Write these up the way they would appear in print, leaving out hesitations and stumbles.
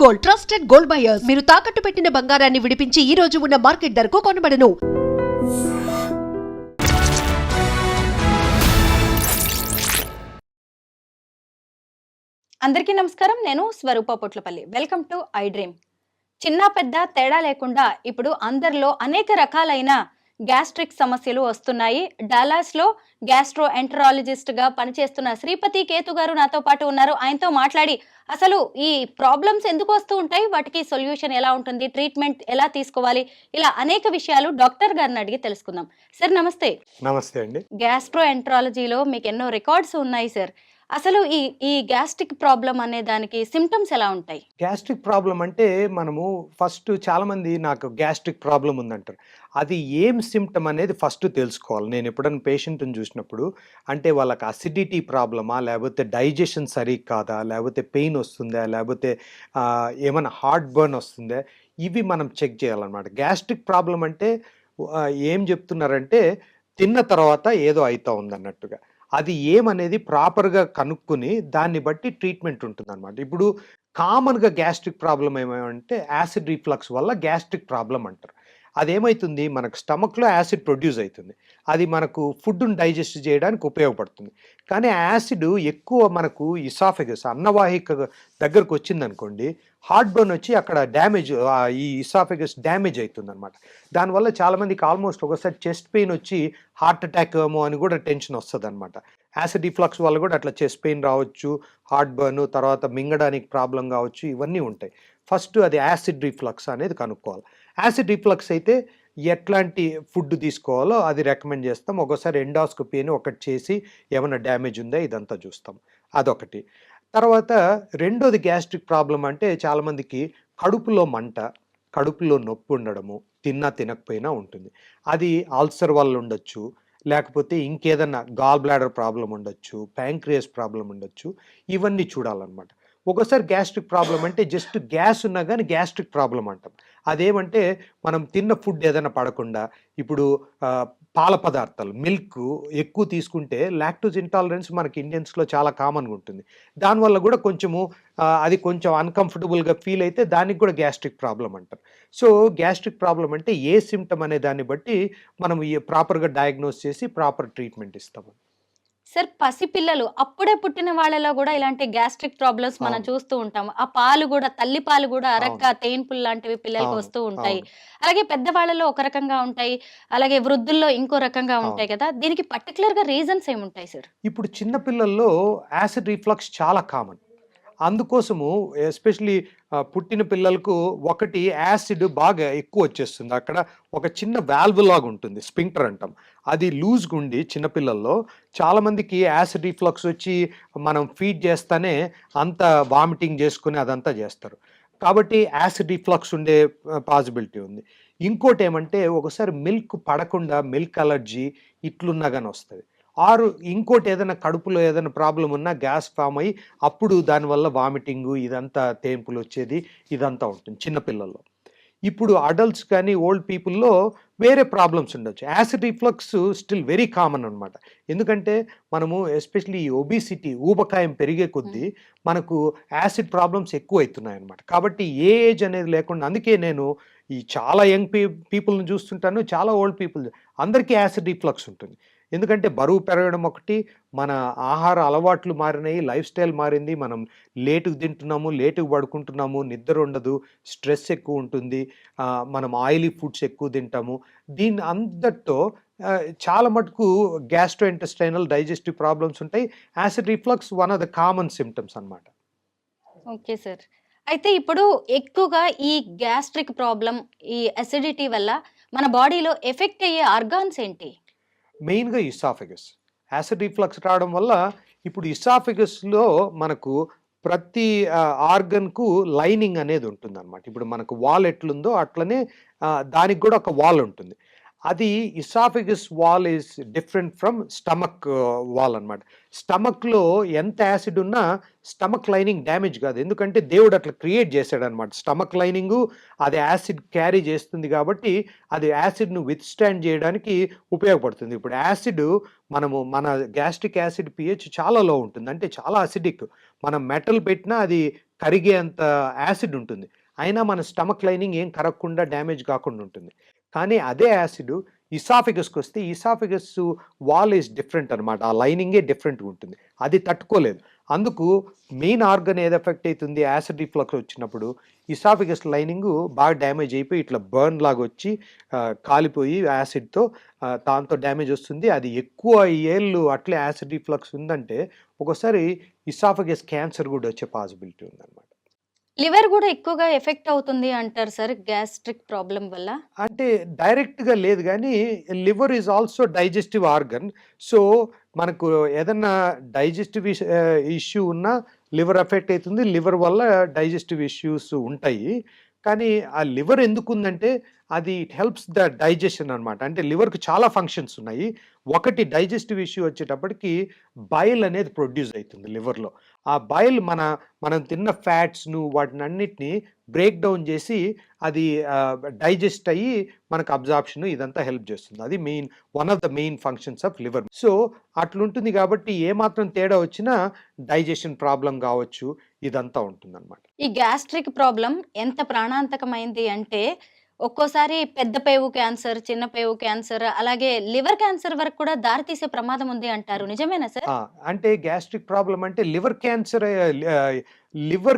Gold, trusted gold buyers. మీరు తాకట్టు పెట్టిన బంగారాన్ని విడిపించి ఈ రోజు ఉన్న మార్కెట్ ధరకు కొనబడను. అందరికీ నమస్కారం. నేను Swaroopa Potlapalli. Welcome to iDream. చిన్న పెద్ద తేడా లేకుండా ఇప్పుడు అందరిలో అనేక రకాలైన గ్యాస్ట్రిక్ సమస్యలు వస్తున్నాయి. డాలాస్ లో గ్యాస్ట్రో ఎంటరాలజిస్ట్ గా పనిచేస్తున్న శ్రీపతి కేతు గారు నాతో పాటు ఉన్నారు. ఆయనతో మాట్లాడి అసలు ఈ ప్రాబ్లమ్స్ ఎందుకు వస్తూ ఉంటాయి, వాటికి సొల్యూషన్ ఎలా ఉంటుంది, ట్రీట్మెంట్ ఎలా తీసుకోవాలి, ఇలా అనేక విషయాలు డాక్టర్ గారిని అడిగి తెలుసుకుందాం. సార్ నమస్తే. నమస్తే అండి. గ్యాస్ట్రో ఎంటరాలజీలో మీకు ఎన్నో రికార్డ్స్ ఉన్నాయి సార్. అసలు ఈ గ్యాస్ట్రిక్ ప్రాబ్లం అనే దానికి సిమ్టమ్స్ ఎలా ఉంటాయి? గ్యాస్ట్రిక్ ప్రాబ్లం అంటే మనము ఫస్ట్ చాలామంది నాకు గ్యాస్ట్రిక్ ప్రాబ్లం ఉందంటారు. అది ఏం సిమ్టమ్ అనేది ఫస్ట్ తెలుసుకోవాలి. నేను ఎప్పుడైనా పేషెంట్ని చూసినప్పుడు అంటే వాళ్ళకి అసిడిటీ ప్రాబ్లమా, లేకపోతే డైజెషన్ సరిగ్గా కాదా, లేకపోతే పెయిన్ వస్తుందా, లేకపోతే ఏమైనా హార్ట్ బర్న్ వస్తుందా, ఇవి మనం చెక్ చేయాలన్నమాట. గ్యాస్ట్రిక్ ప్రాబ్లం అంటే ఏం చెప్తున్నారంటే తిన్న తర్వాత ఏదో అవుతా ఉందన్నట్టుగా. అది ఏమనేది ప్రాపర్గా కనుక్కొని దాన్ని బట్టి ట్రీట్మెంట్ ఉంటుందన్నమాట. ఇప్పుడు కామన్గా గ్యాస్ట్రిక్ ప్రాబ్లం ఏమంటే యాసిడ్ రిఫ్లక్స్ వల్ల గ్యాస్ట్రిక్ ప్రాబ్లం అంటారు. అదేమవుతుంది, మనకు స్టమక్లో యాసిడ్ ప్రొడ్యూస్ అవుతుంది. అది మనకు ఫుడ్ని డైజెస్ట్ చేయడానికి ఉపయోగపడుతుంది. కానీ ఆ యాసిడ్ ఎక్కువ మనకు ఇసాఫెగస్ అన్నవాహిక దగ్గరకు వచ్చిందనుకోండి, హార్ట్ బర్న్ వచ్చి అక్కడ డ్యామేజ్, ఈ ఇసాఫెగస్ డ్యామేజ్ అవుతుంది అనమాట. దానివల్ల చాలామందికి ఆల్మోస్ట్ ఒకసారి చెస్ట్ పెయిన్ వచ్చి హార్ట్ అటాక్ ఏమో అని కూడా టెన్షన్ వస్తుంది అనమాట. యాసిడ్ రిఫ్లక్స్ వల్ల కూడా అట్లా చెస్ట్ పెయిన్ రావచ్చు, హార్ట్ బర్న్, తర్వాత మింగడానికి ప్రాబ్లం కావచ్చు, ఇవన్నీ ఉంటాయి. ఫస్ట్ అది యాసిడ్ రిఫ్లక్స్ అనేది కనుక్కోవాలి. యాసిడ్ రిఫ్లక్స్ అయితే ఎట్లాంటి ఫుడ్ తీసుకోవాలో అది రికమెండ్ చేస్తాం. ఒక్కోసారి ఎండాస్కోపీ అని ఒకటి చేసి ఏమైనా డ్యామేజ్ ఉందా ఇదంతా చూస్తాం. అదొకటి. తర్వాత రెండోది గ్యాస్ట్రిక్ ప్రాబ్లం అంటే చాలామందికి కడుపులో మంట, కడుపులో నొప్పి ఉండడము, తిన్నా తినకపోయినా ఉంటుంది. అది అల్సర్ వల్ల ఉండొచ్చు, లేకపోతే ఇంకేదన్నా గాల్ బ్లాడర్ ప్రాబ్లం ఉండొచ్చు, ప్యాంక్రియాస్ ప్రాబ్లం ఉండొచ్చు. ఇవన్నీ చూడాలన్నమాట. ఒక్కోసారి గ్యాస్ట్రిక్ ప్రాబ్లం అంటే జస్ట్ గ్యాస్ ఉన్నా కానీ గ్యాస్ట్రిక్ ప్రాబ్లం అంటాం. అదేమంటే మనం తిన్న ఫుడ్ ఏదైనా పడకుండా, ఇప్పుడు పాల పదార్థాలు మిల్క్ ఎక్కువ తీసుకుంటే లాక్టోజ్ ఇంటాలరెన్స్ మనకి ఇండియన్స్లో చాలా కామన్గా ఉంటుంది. దానివల్ల కూడా కొంచెము అది కొంచెం అన్కంఫర్టబుల్గా ఫీల్ అయితే దానికి కూడా గ్యాస్ట్రిక్ ప్రాబ్లం అంటారు. సో గ్యాస్ట్రిక్ ప్రాబ్లం అంటే ఏ సిమ్టమ్ అనే దాన్ని బట్టి మనం ప్రాపర్గా డయాగ్నోస్ చేసి ప్రాపర్ ట్రీట్మెంట్ ఇస్తాము. సార్, పసిపిల్లలు అప్పుడే పుట్టిన వాళ్ళలో కూడా ఇలాంటి గ్యాస్ట్రిక్ ప్రాబ్లమ్స్ మనం చూస్తూ ఉంటాము. ఆ పాలు కూడా, తల్లి పాలు కూడా అరక్క తేన్పులు లాంటివి పిల్లలకి వస్తూ ఉంటాయి. అలాగే పెద్దవాళ్ళలో ఒక రకంగా ఉంటాయి, అలాగే వృద్ధుల్లో ఇంకో రకంగా ఉంటాయి కదా. దీనికి పర్టికులర్ గా రీజన్స్ ఏముంటాయి సార్? ఇప్పుడు చిన్న పిల్లల్లో యాసిడ్ రిఫ్లక్స్ చాలా కామన్. అందుకోసము ఎస్పెషలీ పుట్టిన పిల్లలకు ఒకటి యాసిడ్ బాగా ఎక్కువ వచ్చేస్తుంది. అక్కడ ఒక చిన్న వాల్వ్ లాగా ఉంటుంది, స్పింక్టర్ అంటాం. అది లూజ్గా ఉండి చిన్నపిల్లల్లో చాలామందికి యాసిడ్ రిఫ్లక్స్ వచ్చి మనం ఫీడ్ చేస్తానే అంత వామిటింగ్ చేసుకుని అదంతా చేస్తారు. కాబట్టి యాసిడ్ రిఫ్లక్స్ ఉండే పాసిబిలిటీ ఉంది. ఇంకోటి ఏమంటే ఒకసారి మిల్క్ పడకుండా మిల్క్ అలర్జీ ఇట్లున్నా కానీ వస్తుంది. ఆరు ఇంకోటి ఏదైనా కడుపులో ఏదైనా ప్రాబ్లం ఉన్నా గ్యాస్ ఫామ్ అయ్యి అప్పుడు దానివల్ల వామిటింగు ఇదంతా తేంపులు వచ్చేది ఇదంతా ఉంటుంది చిన్నపిల్లల్లో. ఇప్పుడు అడల్ట్స్ కానీ ఓల్డ్ పీపుల్లో వేరే ప్రాబ్లమ్స్ ఉండొచ్చు. Acid reflux still very common అనమాట. ఎందుకంటే మనము ఎస్పెషలీ ఈ ఒబిసిటీ, ఊబకాయం పెరిగే కొద్దీ మనకు యాసిడ్ ప్రాబ్లమ్స్ ఎక్కువ అవుతున్నాయి అనమాట. కాబట్టి ఏ ఏజ్ అనేది లేకుండా, అందుకే నేను ఈ చాలా యంగ్ పీపుల్ని చూస్తుంటాను, చాలా ఓల్డ్ పీపుల్, అందరికీ యాసిడ్ రిఫ్లక్స్ ఉంటుంది. ఎందుకంటే బరువు పెరగడం ఒకటి, మన ఆహార అలవాట్లు మారినాయి, లైఫ్ స్టైల్ మారింది, మనం లేటుగా తింటున్నాము, లేటుగా పడుకుంటున్నాము, నిద్ర ఉండదు, స్ట్రెస్ ఎక్కువ ఉంటుంది, మనం ఆయిలీ ఫుడ్స్ ఎక్కువ తింటాము. దీని అందరితో చాలా మటుకు గ్యాస్ట్రో ఇంటెస్టైనల్ డైజెస్టివ్ ప్రాబ్లమ్స్ ఉంటాయి. Acid reflux one of the common symptoms అన్నమాట. Okay sir. అయితే ఇప్పుడు ఎక్కువగా ఈ గ్యాస్ట్రిక్ ప్రాబ్లం, ఈ అసిడిటీ వల్ల మన బాడీలో ఎఫెక్ట్ అయ్యే ఆర్గాన్స్ ఏంటి? మెయిన్గా ఇసాఫెగస్. యాసిడ్ రిఫ్లక్స్ రావడం వల్ల ఇప్పుడు ఇసాఫెగస్లో మనకు ప్రతి ఆర్గన్కు లైనింగ్ అనేది ఉంటుంది అనమాట. ఇప్పుడు మనకు వాల్ ఎట్లుందో అట్లనే దానికి కూడా ఒక వాల్ ఉంటుంది. అది oesophagus wall is different from stomach wall అనమాట. స్టమక్లో ఎంత యాసిడ్ ఉన్నా స్టమక్ లైనింగ్ డ్యామేజ్ కాదు, ఎందుకంటే దేవుడు అట్లా క్రియేట్ చేశాడు అనమాట. స్టమక్ లైనింగు అది యాసిడ్ క్యారీ చేస్తుంది కాబట్టి అది యాసిడ్ను విత్ స్టాండ్ చేయడానికి ఉపయోగపడుతుంది. ఇప్పుడు యాసిడ్ మన గ్యాస్ట్రిక్ యాసిడ్ పిహెచ్ చాలా లో ఉంటుంది, అంటే చాలా అసిడిక్. మనం మెటల్ పెట్టినా అది కరిగేంత యాసిడ్ ఉంటుంది. అయినా మన స్టమక్ లైనింగ్ ఏం కరగకుండా డ్యామేజ్ కాకుండా ఉంటుంది. కానీ అదే యాసిడ్ ఇసాఫిగస్‌కి వస్తే ఇసాఫిగస్ వాల్ ఈస్ డిఫరెంట్ అనమాట. ఆ లైనింగే డిఫరెంట్‌గా ఉంటుంది. అది తట్టుకోలేదు. అందుకు మెయిన్ ఆర్గన్ ఏది ఎఫెక్ట్ అవుతుంది యాసిడ్ రిఫ్లక్స్ వచ్చినప్పుడు ఇసాఫిగస్ లైనింగ్ బాగా డ్యామేజ్ అయిపోయి ఇట్లా బర్న్ లాగా వచ్చి కాలిపోయి యాసిడ్‌తో దాంతో డ్యామేజ్ వస్తుంది. అది ఎక్కువ ఏళ్ళు అట్లే యాసిడ్ రిఫ్లక్స్ ఉందంటే ఒక్కోసారి ఇసాఫిగస్ క్యాన్సర్ కూడా వచ్చే పాసిబిలిటీ ఉందన్నమాట. లివర్ కూడా ఎక్కువగా ఎఫెక్ట్ అవుతుంది అంటారు సార్ గ్యాస్ట్రిక్ ప్రాబ్లం వల్ల? అంటే డైరెక్ట్‌గా లేదు గానీ, liver is also digestive organ. So, మనకు ఏదన్నా డైజెస్టివ్ ఇష్యూ ఉన్నా లివర్ ఎఫెక్ట్ అయితుంది. లివర్ వల్ల డైజెస్టివ్ ఇష్యూస్ ఉంటాయి. కానీ ఆ లివర్ ఎందుకుందంటే అది ఇట్ హెల్ప్స్ ద డైజెషన్ అనమాట. అంటే లివర్‌కి చాలా ఫంక్షన్స్ ఉన్నాయి. ఒకటి డైజెస్టివ్ ఇష్యూ వచ్చేటప్పటికి బైల్ అనేది ప్రొడ్యూస్ అయితుంది లివర్‌లో. ఆ బైల్ మనం తిన్న ఫ్యాట్స్‌ను వాటినన్నిటిని బ్రేక్ డౌన్ చేసి అది డైజెస్ట్ అయ్యి మనకు అబ్జార్ప్షన్ ఇదంతా హెల్ప్ చేస్తుంది. అది one of the main functions of liver. So, అట్లుంటుంది కాబట్టి ఏమాత్రం తేడా వచ్చినా డైజెషన్ ప్రాబ్లమ్ కావచ్చు, ఇదంతా ఉంటుందన్నమాట. ఈ గ్యాస్ట్రిక్ ప్రాబ్లం ఎంత ప్రాణాంతకమైంది అంటే ఒక్కోసారి పెద్ద పేగు క్యాన్సర్, చిన్న పేగు క్యాన్సర్, అలాగే లివర్ క్యాన్సర్ వరకు కూడా దారితీసే ప్రమాదం ఉంది అంటారు. నిజమేనా సార్? అంటే గ్యాస్ట్రిక్ ప్రాబ్లమ్ అంటే లివర్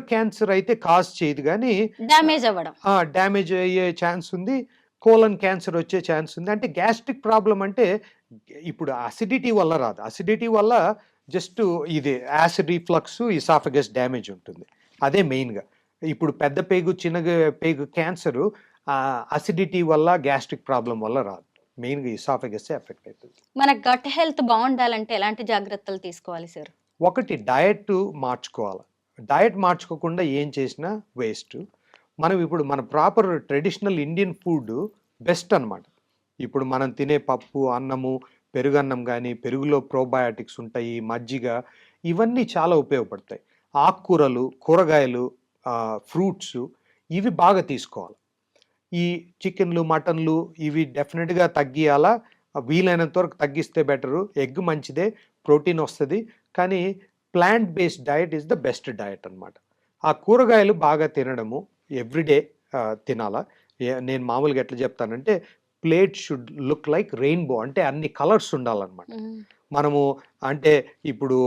క్యాన్సర్ అయితే కాజ్ చేయదు గానీ డ్యామేజ్ అవ్వడం. డ్యామేజ్ అయ్యే ఛాన్స్ ఉంది. కోలన్ క్యాన్సర్ వచ్చే ఛాన్స్ ఉంది. అంటే గ్యాస్ట్రిక్ ప్రాబ్లమ్ అంటే ఇప్పుడు అసిడిటీ వల్ల రాదు. అసిడిటీ వల్ల జస్ట్ ఇది యాసిడ్ రిఫ్లక్స్, ఇసాఫగస్ డ్యామేజ్ ఉంటుంది. అదే మెయిన్‌గా. ఇప్పుడు పెద్ద పేగు, చిన్న పేగు క్యాన్సరు అసిడిటీ వల్ల, గ్యాస్ట్రిక్ ప్రాబ్లమ్ వల్ల రాదు. మెయిన్‌గా ఇసాఫగస్సే ఎఫెక్ట్ అవుతుంది. మన గట్ హెల్త్ బావుండాలంటే ఎలాంటి జాగ్రత్తలు తీసుకోవాలి సార్? ఒకటి డయట్ మార్చుకోవాలి. డయట్ మార్చుకోకుండా ఏం చేసినా వేస్ట్. ఇప్పుడు మన proper traditional Indian food best అనమాట. ఇప్పుడు మనం తినే పప్పు, అన్నము, పెరుగన్నం గానీ, పెరుగులో ప్రోబయాటిక్స్ ఉంటాయి, మజ్జిగ ఇవన్నీ చాలా ఉపయోగపడతాయి. ఆకుకూరలు, కూరగాయలు, ఫ్రూట్స్ ఇవి బాగా తీసుకోవాలి. ఈ చికెన్‌లు, మటన్‌లు ఇవి డెఫినిట్‌గా తగ్గియాలా. వీలైనంత వరకు తగ్గిస్తే బెటరు. ఎగ్ మంచిదే, ప్రోటీన్ వస్తది. కానీ plant based diet is the best diet అనమాట. ఆ కూరగాయలు బాగా తినడము ఎవ్రీడే తినాలా. నేను మామూలుగా ఎట్లా చెప్తానంటే plate should look like rainbow. అంటే అన్ని కలర్స్ ఉండాలన్నమాట. మనము అంటే ఇప్పుడు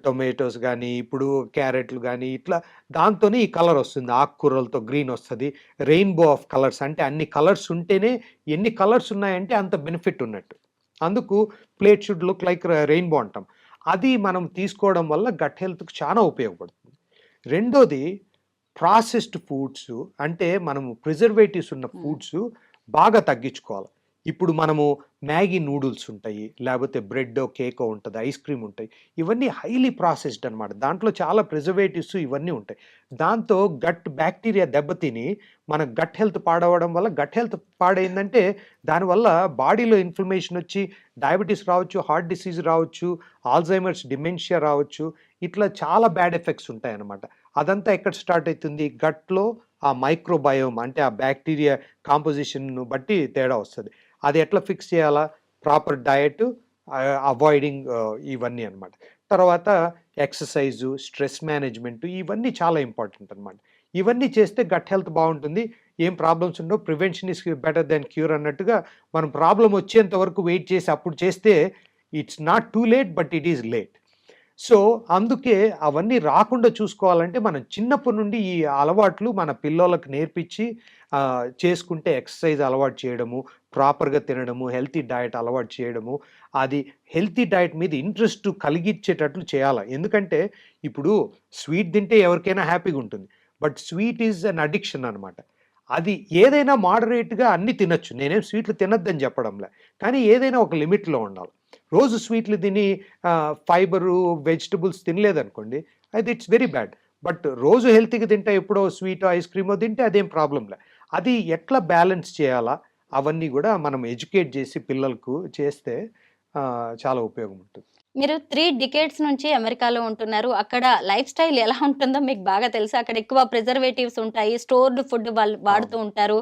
టొమాటోస్ గానీ, ఇప్పుడు క్యారెట్లు గానీ ఇట్లా దాంతోనే ఈ కలర్ వస్తుంది. ఆకుకూరలతో గ్రీన్ వస్తది. రెయిన్బో ఆఫ్ కలర్స్ అంటే అన్ని కలర్స్ ఉంటేనే ఎన్ని కలర్స్ ఉన్నాయంటే అంత బెనిఫిట్ ఉన్నట్టు. అందుకు plate should look like rainbow అంటాం. అది మనం తీసుకోవడం వల్ల గట్ హెల్త్‌కి చాలా ఉపయోగపడుతుంది. రెండోది ప్రాసెస్డ్ ఫుడ్స్ అంటే మనము ప్రిజర్వేటివ్స్ ఉన్న ఫుడ్స్ బాగా తగ్గించుకోవాలి. ఇప్పుడు మనము మ్యాగీ నూడిల్స్ ఉంటాయి, లేకపోతే బ్రెడ్డో, కేకో ఉంటది, ఐస్ క్రీమ్ ఉంటాయి. ఇవన్నీ హైలీ ప్రాసెస్డ్ అనమాట. దాంట్లో చాలా ప్రిజర్వేటివ్స్ ఇవన్నీ ఉంటాయి. దాంతో గట్ బ్యాక్టీరియా దెబ్బతిని మన గట్ హెల్త్ పాడవడం వల్ల గట్ హెల్త్ పాడైందంటే దానివల్ల బాడీలో ఇన్ఫ్లమేషన్ వచ్చి డయాబెటీస్ రావచ్చు, హార్ట్ డిసీజ్ రావచ్చు, ఆల్జైమర్స్, డిమెన్షియా రావచ్చు. ఇట్లా చాలా బ్యాడ్ ఎఫెక్ట్స్ ఉంటాయన్నమాట. అదంతా ఎక్కడ స్టార్ట్ అవుతుంది? గట్‌లో ఆ మైక్రోబయోమ్ అంటే ఆ బ్యాక్టీరియా కాంపోజిషన్‌ను బట్టి తేడా వస్తది. అది ఎట్లా ఫిక్స్ చేయాలా? ప్రాపర్ డయట్, అవాయిడింగ్ ఇవన్నీ అనమాట. తర్వాత ఎక్సర్సైజు, స్ట్రెస్ మేనేజ్‌మెంట్ ఇవన్నీ చాలా ఇంపార్టెంట్ అనమాట. ఇవన్నీ చేస్తే గట్ హెల్త్ బావుంటుంది. ఏం ప్రాబ్లమ్స్ ఉండవు. Prevention is better than cure అన్నట్టుగా మనం ప్రాబ్లమ్ వచ్చేంత వరకు వెయిట్ చేసి అప్పుడు చేస్తే it's not too late but it is late. So, అందుకే అవన్నీ రాకుండా చూసుకోవాలంటే మనం చిన్నప్పటి నుండి ఈ అలవాట్లు మన పిల్లోళ్ళకి నేర్పించి చేసుకుంటే ఎక్సర్సైజ్ అలవాటు చేయడము, ప్రాపర్‌గా తినడము, హెల్తీ డయట్ అలవాటు చేయడము, అది హెల్తీ డయట్ మీద ఇంట్రెస్ట్ కలిగించేటట్లు చేయాల. ఎందుకంటే ఇప్పుడు స్వీట్ తింటే ఎవరికైనా హ్యాపీగా ఉంటుంది. But sweet is an addiction అనమాట. అది ఏదైనా మోడరేట్‌గా అన్నీ తినొచ్చు. నేనేం స్వీట్లు తినొద్దని చెప్పడంలే. కానీ ఏదైనా ఒక లిమిట్‌లో ఉండాలి. రోజు స్వీట్లు తిని ఫైబరు, వెజిటబుల్స్ తినలేదనుకోండి, అయితే ఇట్స్ వెరీ బ్యాడ్. బట్ రోజు హెల్తీగా తింటే ఎప్పుడో స్వీటో, ఐస్ క్రీమో తింటే అదేం ప్రాబ్లమ్‌లే. అది ఎట్లా బ్యాలెన్స్ చేయాలా అవన్నీ కూడా మనం ఎడ్యుకేట్ చేసి పిల్లలకు చేస్తే చాలా ఉపయోగం ఉంటుంది. మీరు 3 డికేడ్స్ నుంచి అమెరికాలో ఉంటున్నారు. అక్కడ లైఫ్ స్టైల్ ఎలా ఉంటుందో మీకు బాగా తెలుసు. అక్కడ ఎక్కువ ప్రిజర్వేటివ్స్ ఉంటాయి. స్టోర్డ్ ఫుడ్ వాళ్ళు వాడుతూ అవును. ఉంటారు.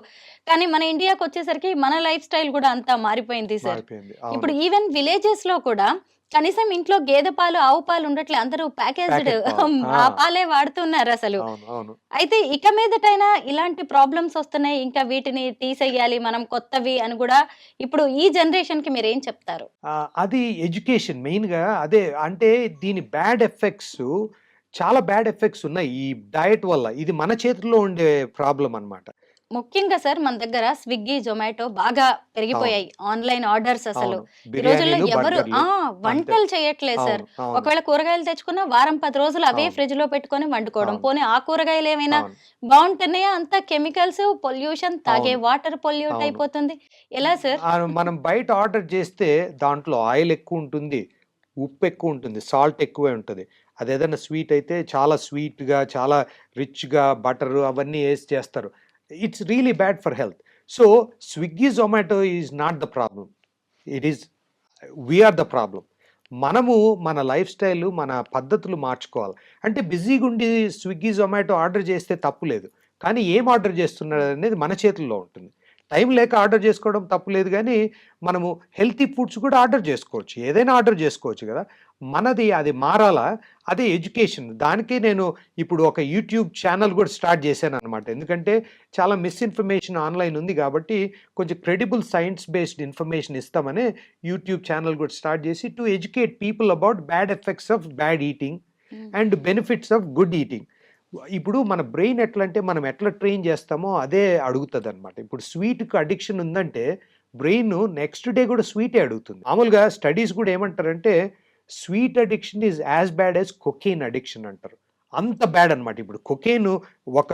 కానీ మన ఇండియాకొచ్చేసరికి మన లైఫ్ స్టైల్ కూడా అంతా మారిపోయింది సార్. మారిపోయింది. ఇప్పుడు అవును. ఈవెన్ విలేజెస్‌లో కూడా కనీసం ఇంట్లో గేదె పాలు, ఆవు పాలు ఉండట్లే. అందరూ ప్యాకేజ్డ్ ప్యాకెట్ పాలు. ఆ పాలే వాడుతున్నారు అసలు. అవును. అవును. అయితే ఇక మీదటైనా ఇలాంటి ప్రాబ్లమ్స్ వస్తున్నాయి. ఇంకా వీటిని తీసేయాలి మనం కొత్తవి అని గూడా ఇప్పుడు ఈ జనరేషన్‌కి మీరేం చెప్తారు? అది ఎడ్యుకేషన్ మెయిన్‌గా అదే. అంటే దీని బ్యాడ్ ఎఫెక్ట్స్ చాలా బ్యాడ్ ఎఫెక్ట్స్ ఉన్నాయి ఈ డయట్ వల్ల. ఇది మన చేతుల్లో ఉండే ప్రాబ్లమ్ అన్నమాట. ముఖ్యంగా సార్ మన దగ్గర స్విగ్గీ, జొమాటో బాగా అవును. పెరిగిపోయాయి. ఆన్‌లైన్ ఆర్డర్స్ అసలు. అవును. ఈ రోజుల్లో బిర్యానీలు, ఎవరు బర్గర్‌లు అంతే. వంటలు చేయట్లేదు సార్. అవును. అవును. ఒకవేళ కూరగాయలు తెచ్చుకున్నా వారం 10 రోజులు అవే అవును. ఫ్రిడ్జ్‌లో పెట్టుకొని వండుకోవడం. అవును. పోనీ ఆ కూరగాయలు ఏమైనా అవును. బావుంటున్నాయా? అంతా కెమికల్స్, పొల్యూషన్, తాగే అవును. వాటర్ పొల్యూట్ అవును. అయిపోతుంది. ఎలా సార్? మనం బయట ఆర్డర్ చేస్తే దాంట్లో ఆయిల్ ఎక్కువ ఉంటుంది, ఉప్పు ఎక్కువ ఉంటుంది, సాల్ట్ ఎక్కువే ఉంటది. అదేదైనా స్వీట్ అయితే చాలా స్వీట్‌గా, చాలా రిచ్‌గా బటరు అవన్నీ ఏసి చేస్తారు. It's really bad for health. So, Swiggy, Zomato is not the problem. It is we are the problem. మనము మన లైఫ్ స్టైల్, మన పద్ధతులు మార్చుకోవాలి. అంటే బిజీగుండి స్విగ్గీ, జొమాటో ఆర్డర్ చేస్తే తప్పు లేదు. కానీ ఏం ఆర్డర్ చేస్తున్నాడనేది మన చేతుల్లో ఉంటుంది. టైం లేక ఆర్డర్ చేసుకోవడం తప్పు లేదు గానీ, మనము హెల్తీ ఫుడ్స్ కూడా ఆర్డర్ చేసుకోవచ్చు. ఏదైనా ఆర్డర్ చేసుకోవచ్చు గదా! మనది అది మారాలా? అదే ఎడ్యుకేషన్. దానికి నేను ఇప్పుడు ఒక యూట్యూబ్ ఛానెల్ గూడా స్టార్ట్ చేశాననమాట. ఎందుకంటే చాలా మిస్‌ఇన్ఫర్మేషన్ ఆన్‌లైన్ ఉంది గాబట్టి, కొంచెం క్రెడిబుల్ సైన్స్ బేస్డ్ ఇన్ఫర్మేషన్ ఇస్తామని యూట్యూబ్ ఛానెల్ గూడా స్టార్ట్ చేసి to educate people about bad effects of bad eating hmm. And benefits of good eating. ఇప్పుడు మన బ్రెయిన్ ఎట్లంటే మనం ఎట్లా ట్రైన్ చేస్తామో అదే అడుగుతదనమాట. ఇప్పుడు స్వీట్‌కి అడిక్షన్ ఉందంటే బ్రెయిన్ నెక్స్ట్ డే గూడా స్వీటే అడుగుతుంది. మామూలుగా స్టడీస్ గూడా ఏమంటారంటే sweet addiction is as bad as cocaine addiction అంటారు. అంత బ్యాడ్ అనమాట. ఇప్పుడు కొకైన్ ఒక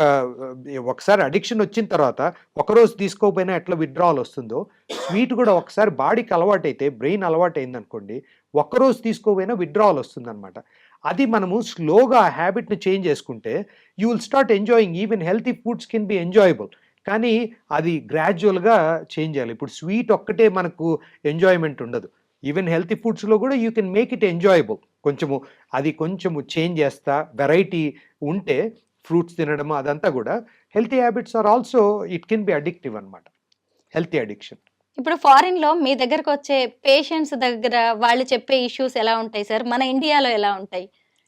ఒకసారి అడిక్షన్ వచ్చిన తర్వాత ఒకరోజు తీసుకోకపోయినా ఎట్లా విత్‌డ్రావల్ వస్తుందో, స్వీట్ గూడా ఒకసారి బాడీకి అలవాటైతే బ్రెయిన్ అలవాటయిందనుకోండి, ఒక్కరోజు తీసుకోకపోయినా విత్‌డ్రావల్ వస్తుందనమాట. అది మనము స్లోగా ఆ హ్యాబిట్‌ని చేంజ్ చేసుకుంటే you will start enjoying even healthy foods can be enjoyable. కానీ అది గ్రాడ్యుయల్‌గా చేంజ్ చేయాలి. ఇప్పుడు స్వీట్ ఒక్కటే మనకు ఎంజాయ్‌మెంట్ ఉండదు. ఈవెన్ హెల్తీ ఫుడ్స్‌లో కూడా you can make it enjoyable. కొంచెము చేంజ్ చేస్తా వెరైటీ ఉంటే ఫ్రూట్స్ తినడము అదంతా కూడా healthy habits are also it can be addictive అన్నమాట. Healthy addiction. ఇప్పుడు ఫారిన్‌లో మీ దగ్గరకొచ్చే పేషెంట్స్ దగ్గర వాళ్ళు చెప్పే ఇష్యూస్ ఎలా ఉంటాయి సార్? మన ఇండియాలో ఎలా ఉంటాయి?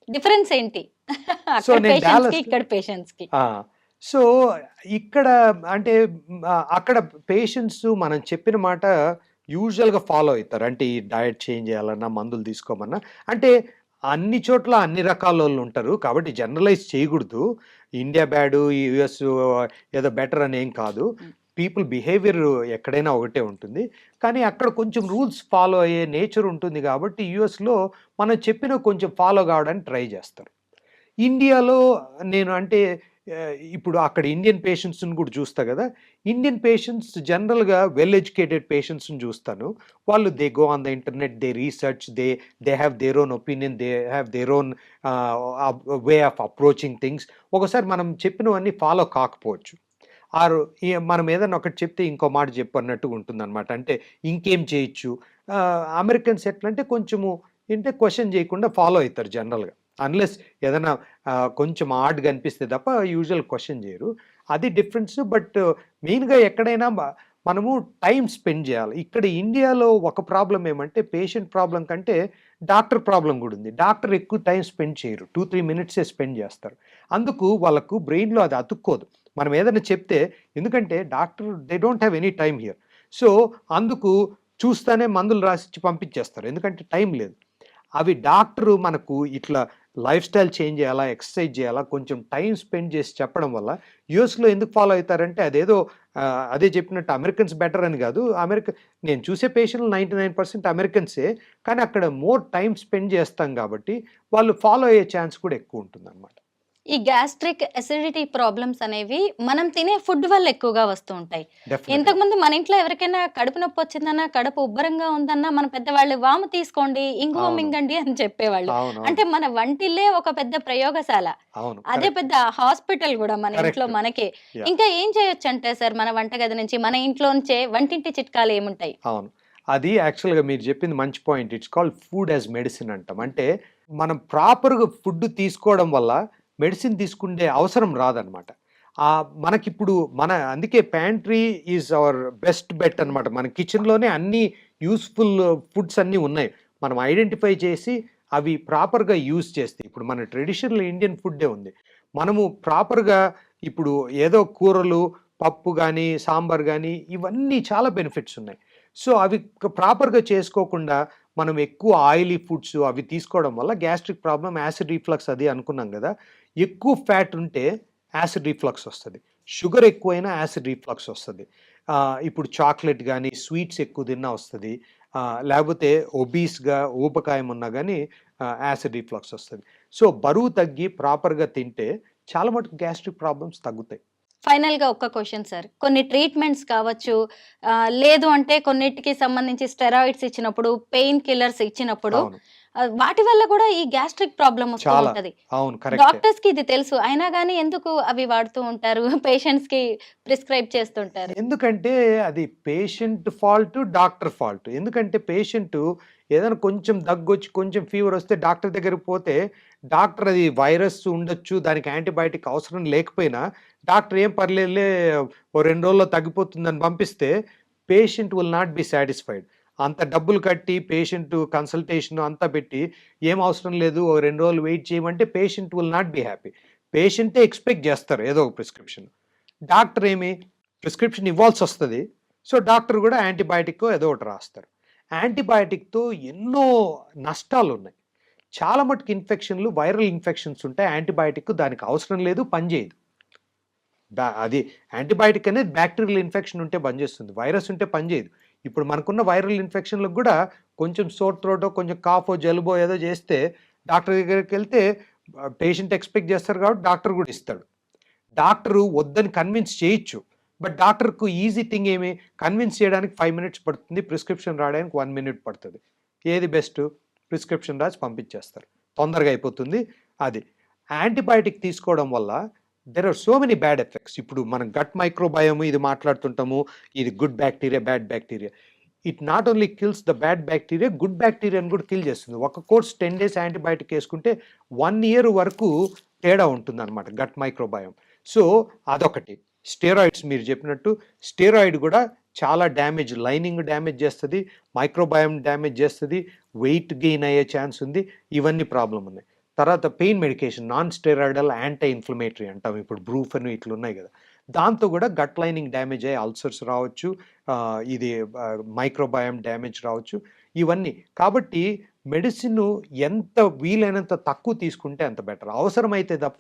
డిఫరెన్స్ ఏంటి? సో అక్కడ నేను పేషెంట్స్‌కి, డాలస్ ఇక్కడ పేషెంట్స్‌కి. ఆ! సో, ఇక్కడ అంటే అక్కడ పేషెంట్స్ మనం చెప్పిన మాట యూజువల్‌గా ఫాలో అయితారు. అంటే ఈ డయట్ చేంజ్ చేయాలన్నా, మందులు తీసుకోమన్నా. అంటే అన్ని చోట్ల అన్ని రకాలోళ్ళుంటారు. కాబట్టి జనరలైజ్ చేయకూడదు. ఇండియా బ్యాడు, ఈ యూఎస్ ఏదో బెటర్ అని ఏం కాదు. హ్మ్. పీపుల్ బిహేవియర్ ఎక్కడైనా ఒకటే ఉంటుంది. కానీ అక్కడ కొంచెం రూల్స్ ఫాలో అయ్యే నేచర్ ఉంటుంది కాబట్టి యూఎస్‌లో మనం చెప్పినవి కొంచెం ఫాలో కావడానికి ట్రై చేస్తారు. ఇండియాలో నేను అంటే ఇప్పుడు అక్కడ ఇండియన్ పేషెంట్స్‌ని కూడా చూస్తా గదా! ఇండియన్ పేషెంట్స్ జనరల్‌గా వెల్ ఎడ్యుకేటెడ్ పేషెంట్స్‌ని చూస్తాను. వాళ్ళు they go on the internet, they research, they have their own opinion, they have their own way of approaching things. ఒకసారి మనం చెప్పినవన్నీ ఫాలో కాకపోవచ్చు. ఆరు మనం ఏదన్నా ఒకటి చెప్తే ఇంకో మాట చెప్పు అన్నట్టుగా ఉంటుందన్నమాట. అంటే ఇంకేం చేయొచ్చు? అమెరికన్స్ ఎట్లంటే కొంచెము ఏంటే క్వెషన్ చేయకుండా ఫాలో అయితారు జనరల్‌గా. అన్‌లెస్ ఏదన్నా కొంచెం ఆడ్‌గా అనిపిస్తే తప్ప యూజువల్ క్వెషన్ చేయరు. అది డిఫరెన్స్. బట్ మెయిన్‌గా ఎక్కడైనా మనము టైమ్ స్పెండ్ చేయాలి. ఇక్కడ ఇండియాలో ఒక ప్రాబ్లమ్ ఏమంటే పేషెంట్ ప్రాబ్లమ్ కంటే డాక్టర్ ప్రాబ్లమ్ కూడా ఉంది. డాక్టర్ ఎక్కువ టైమ్ స్పెండ్ చేయరు. 2, 3 మినిట్సే స్పెండ్ చేస్తారు. అందుకు వాళ్ళకు బ్రెయిన్‌లో అది అతుక్కోదు. మనం ఏదైనా చెప్తే ఎందుకంటే doctor they don't have any time here. So, అందుకు చూస్తానే మందులు రాసిచ్చి పంపించేస్తారు. ఎందుకంటే టైం లేదు. అవి డాక్టరు మనకు ఇట్లా లైఫ్ స్టైల్ చేంజ్ చేయాలా, ఎక్సర్సైజ్ చేయాలా, కొంచెం టైమ్ స్పెండ్ చేసి చెప్పడం వల్ల యూఎస్‌లో ఎందుకు ఫాలో అయితారంటే అదేదో అదే చెప్పినట్టు అమెరికన్స్ బెటర్ అని కాదు. నేను చూసే పేషెంట్లు 99% అమెరికన్సే. కానీ అక్కడ మోర్ టైమ్ స్పెండ్ చేస్తాం కాబట్టి వాళ్ళు ఫాలో అయ్యే ఛాన్స్ కూడా ఎక్కువ ఉంటుందన్నమాట. ఈ గ్యాస్ట్రిక్, అసిడిటీ ప్రాబ్లమ్స్ అనేవి మనం తినే ఫుడ్ వల్ల ఎక్కువగా వస్తూ ఉంటాయి. డెఫినెట్‌గా. ఇంతకుముందు మన ఇంట్లో ఎవరికైనా కడుపు నొప్పి వచ్చిందన్నా, కడుపు ఉబ్బరంగా ఉందన్నా మన పెద్దవాళ్ళు వాము తీసుకోండి, ఇంగువ అవును. మింగండి అని చెప్పేవాళ్ళు. అవునవును. అంటే మన వంటిల్లే ఒక పెద్ద ప్రయోగశాల. అవును. అదే కరెక్ట్. పెద్ద హాస్పిటల్ గూడా మన ఇంట్లో కరెక్ట్. మనకే. యాహ్! ఇంకా ఏం చేయొచ్చంటారు సార్ మన వంటగది నుంచి, మన ఇంట్లోంచే వంటింటి చిట్కాలు ఏముంటాయి? అవును. అది యాక్చువల్‌గా మీరు చెప్పింది మంచి point. It's called food as medicine అంటాం. అంటే మనం ప్రాపర్‌గా ఫుడ్ తీసుకోవడం వల్ల మెడిసిన్ తీసుకునే అవసరం రాదనమాట. మనకిప్పుడు అందుకే pantry is our best bet అనమాట. మన కిచెన్‌లోనే అన్ని యూజ్‌ఫుల్ ఫుడ్స్ అన్నీ ఉన్నాయి. మనం ఐడెంటిఫై చేసి అవి ప్రాపర్గా యూజ్ చేస్తే, ఇప్పుడు మన ట్రెడిషనల్ ఇండియన్ ఫుడ్డే ఉంది, మనము ప్రాపర్గా ఇప్పుడు ఏదో కూరలు, పప్పు కానీ, సాంబార్ కానీ, ఇవన్నీ చాలా బెనిఫిట్స్ ఉన్నాయి. సో అవి ప్రాపర్గా చేసుకోకుండా మనం ఎక్కువ ఆయిలీ ఫుడ్స్ అవి తీసుకోవడం వల్ల గ్యాస్ట్రిక్ ప్రాబ్లం, యాసిడ్ రిఫ్లక్స్ అది అనుకున్నాం కదా. ఎక్కువ ఫ్యాట్ ఉంటే యాసిడ్ రిఫ్లక్స్ వస్తుంది, షుగర్ ఎక్కువైనా యాసిడ్ రిఫ్లక్స్ వస్తుంది. ఇప్పుడు చాక్లెట్ కానీ, స్వీట్స్ ఎక్కువ తిన్నా వస్తుంది, లేకపోతే ఒబీస్గా ఊబకాయం ఉన్నా కానీ యాసిడ్ రిఫ్లక్స్ వస్తుంది. సో బరువు తగ్గి ప్రాపర్గా తింటే చాలా మటుకు గ్యాస్ట్రిక్ ప్రాబ్లమ్స్ తగ్గుతాయి. ఫైనల్ గా ఒక్క క్వశ్చన్ సార్, కొన్ని ట్రీట్మెంట్స్ కావచ్చు, లేదు అంటే కొన్నిటికి సంబంధించి స్టెరాయిడ్స్ ఇచ్చినప్పుడు, పెయిన్ కిల్లర్స్ ఇచ్చినప్పుడు అవును, వాటి వల్ల కూడా ఈ గ్యాస్ట్రిక్ ప్రాబ్లం వస్తూ చాలా ఉంటది. అవును, కరెక్ట్. డాక్టర్స్ కి ఇది తెలుసు, అయినా కానీ ఎందుకు అవి వాడుతూ ఉంటారు, పేషెంట్స్ కి ప్రిస్క్రైబ్ చేస్తుంటారు? ఎందుకంటే అది పేషెంట్ ఫాల్ట్, డాక్టర్ ఫాల్ట్. ఎందుకంటే పేషెంట్ ఏదైనా కొంచెం దగ్గొచ్చి, కొంచెం ఫీవర్ వస్తే డాక్టర్ దగ్గరికి పోతే, డాక్టర్ అది వైరస్ ఉండొచ్చు, దానికి యాంటీబయాటిక్ అవసరం లేకపోయినా డాక్టర్ ఏం పర్లేదులే ఓ 2 రోజుల్లో తగ్గిపోతుందని పంపిస్తే patient will not be satisfied. అంత డబ్బులు కట్టి పేషెంట్ కన్సల్టేషన్ అంతా పెట్టి ఏం అవసరం లేదు, ఓ 2 రోజులు వెయిట్ చేయమంటే patient will not be happy. పేషెంటే ఎక్స్పెక్ట్ చేస్తారు ఏదో ఒక ప్రిస్క్రిప్షన్, డాక్టర్ ఏమి ప్రిస్క్రిప్షన్ ఇవ్వాల్సి వస్తుంది. సో డాక్టర్ కూడా యాంటీబయాటిక్ ఏదో ఒకటి రాస్తారు. యాంటీబయాటిక్తో ఎన్నో నష్టాలు ఉన్నాయి. చాలా మటుకు ఇన్ఫెక్షన్లు, వైరల్ ఇన్ఫెక్షన్స్ ఉంటాయి, యాంటీబయాటిక్ దానికి అవసరం లేదు, పనిచేయదు. అది యాంటీబయాటిక్ అనేది బ్యాక్టీరియల్ ఇన్ఫెక్షన్ ఉంటే పనిచేస్తుంది, వైరస్ ఉంటే పనిచేయదు. ఇప్పుడు మనకున్న వైరల్ ఇన్ఫెక్షన్లకు కూడా కొంచెం సోర్ త్రోటో, కొంచెం కాఫో, జలుబో ఏదో చేస్తే డాక్టర్ దగ్గరికి వెళ్తే పేషెంట్ ఎక్స్పెక్ట్ చేస్తారు కాబట్టి డాక్టర్ కూడా ఇస్తాడు. డాక్టరు వద్దని కన్విన్స్ చేయొచ్చు, బట్ డాక్టర్కు ఈజీ థింగ్ ఏమి, కన్విన్స్ చేయడానికి 5 minutes పడుతుంది, ప్రిస్క్రిప్షన్ రాయడానికి 1 minute పడుతుంది. ఏది బెస్ట్? ప్రిస్క్రిప్షన్ రాసి పంపించేస్తారు, తొందరగా అయిపోతుంది. అది యాంటీబయాటిక్ తీసుకోవడం వల్ల there are so many bad effects. ఇప్పుడు మనం గట్ మైక్రోబయోమ్ ఇది మాట్లాడుతుంటాము, ఇది good bacteria, bad bacteria. It not only kills the bad bacteria, good బ్యాక్టీరియాని కూడా కిల్ చేస్తుంది. ఒక కోర్స్ 10 days యాంటీబయాటిక్ వేసుకుంటే 1 year వరకు తేడా ఉంటుంది అనమాట గట్ మైక్రోబయోమ్. సో అదొకటి. స్టెరాయిడ్స్ మీరు చెప్పినట్టు స్టెరాయిడ్ కూడా చాలా డ్యామేజ్, లైనింగ్ డ్యామేజ్ చేస్తుంది, మైక్రోబయోమ్ డ్యామేజ్ చేస్తుంది, వెయిట్ గెయిన్ అయ్యే ఛాన్స్ ఉంది, ఇవన్నీ ప్రాబ్లం ఉన్నాయి. తర్వాత pain medication, non steroidal anti inflammatory అంటాం, ఇప్పుడు బ్రూఫెన్ ఇట్లా ఉన్నాయి కదా, దాంతో కూడా గట్ లైనింగ్ డ్యామేజ్ అయ్యి అల్సర్స్ రావచ్చు, ఇది మైక్రోబయోమ్ డ్యామేజ్ రావచ్చు, ఇవన్నీ. కాబట్టి మెడిసిన్ ఎంత వీలైనంత తక్కువ తీసుకుంటే అంత బెటర్. అవసరమైతే తప్ప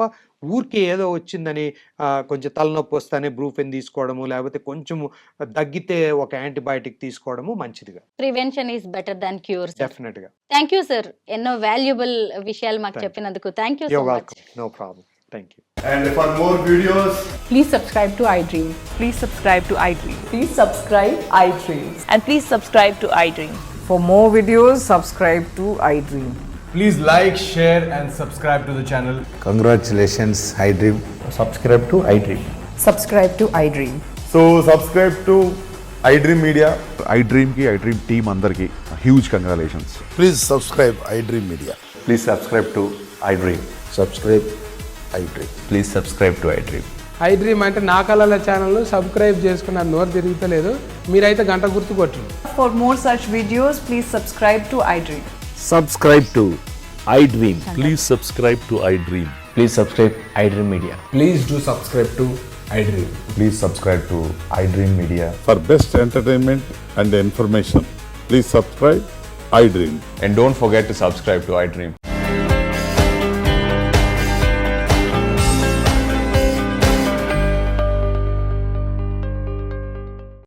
ఊరికే ఏదో వచ్చిందని కొంచెం తలనొప్పి వస్తానే బ్రూఫెన్ తీసుకోవడము, లేకపోతే కొంచెం దగ్గితే ఒక యాంటీబయాటిక్ తీసుకోవడము మంచిదిగా. Prevention is better than cure. Definite గా. థ్యాంక్ యూ సార్, ఎన్నో వాల్యుబుల్ విషయాలు మాకు చెప్పినందుకు. Thank you so much. No problem. Thank you. And for more videos, Please subscribe to iDream. Please subscribe to iDream. Please subscribe iDream. And please subscribe to iDream. For more videos, subscribe to iDream. please like, share and subscribe to the channel. Congratulations, iDream. subscribe to iDream. Subscribe to iDream. So subscribe to iDream Media. iDream ki iDream team అందరికి huge congratulations. Please subscribe iDream Media. Please subscribe to iDream. Subscribe iDream. Please subscribe to iDream. iDream అంటే నా కళల channel subscribe చేసుకున్న నోరు తిరుగుతలేదు, మీరైతే గంట గుర్తు కొట్టండి. For more such videos, please subscribe to iDream. Subscribe to iDream. Please subscribe to iDream. Please subscribe iDream Media. Please do subscribe to iDream. Please subscribe to iDream Media. For best entertainment and information, please subscribe iDream. And don't forget to subscribe to iDream.